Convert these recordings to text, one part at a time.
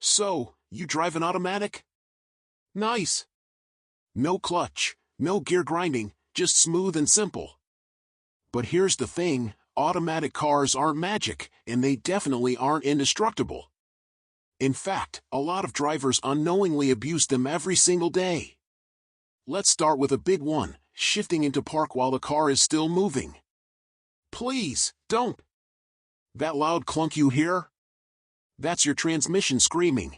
So, you drive an automatic? Nice. No clutch, no gear grinding, just smooth and simple. But here's the thing, automatic cars aren't magic, and they definitely aren't indestructible. In fact, a lot of drivers unknowingly abuse them every single day. Let's start with a big one, shifting into park while the car is still moving. Please, don't. That loud clunk you hear? That's your transmission screaming.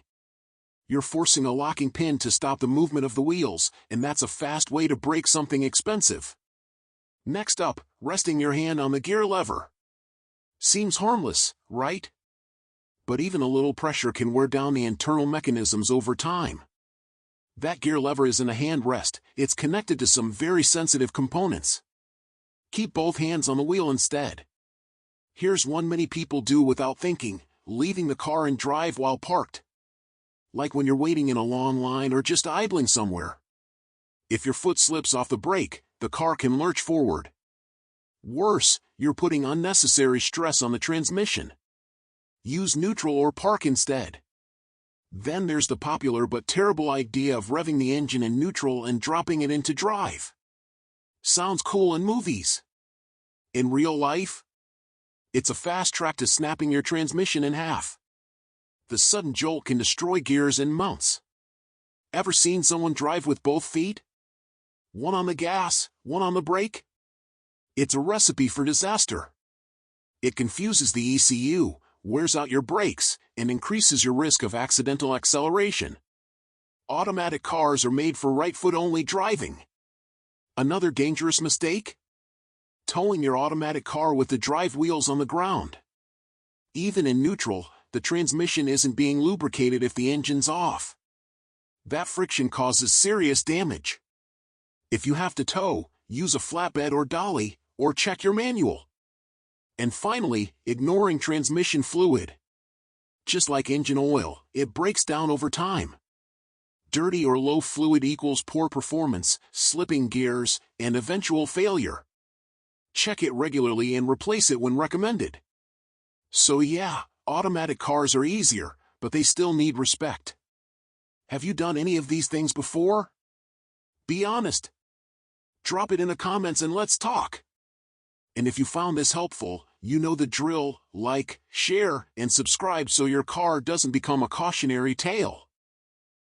You're forcing a locking pin to stop the movement of the wheels, and that's a fast way to break something expensive. Next up, resting your hand on the gear lever. Seems harmless, right? But even a little pressure can wear down the internal mechanisms over time. That gear lever isn't a hand rest, it's connected to some very sensitive components. Keep both hands on the wheel instead. Here's one many people do without thinking, leaving the car in drive while parked. Like when you're waiting in a long line or just idling somewhere. If your foot slips off the brake, the car can lurch forward. Worse, you're putting unnecessary stress on the transmission. Use neutral or park instead. Then there's the popular but terrible idea of revving the engine in neutral and dropping it into drive. Sounds cool in movies. In real life, it's a fast track to snapping your transmission in half. The sudden jolt can destroy gears and mounts. Ever seen someone drive with both feet? One on the gas, one on the brake? It's a recipe for disaster. It confuses the ECU, wears out your brakes, and increases your risk of accidental acceleration. Automatic cars are made for right-foot-only driving. Another dangerous mistake? Towing your automatic car with the drive wheels on the ground. Even in neutral, the transmission isn't being lubricated if the engine's off. That friction causes serious damage. If you have to tow, use a flatbed or dolly, or check your manual. And finally, ignoring transmission fluid. Just like engine oil, it breaks down over time. Dirty or low fluid equals poor performance, slipping gears, and eventual failure. Check it regularly and replace it when recommended. So yeah, automatic cars are easier, but they still need respect. Have you done any of these things before? Be honest. Drop it in the comments and let's talk. And if you found this helpful, you know the drill, like, share, and subscribe so your car doesn't become a cautionary tale.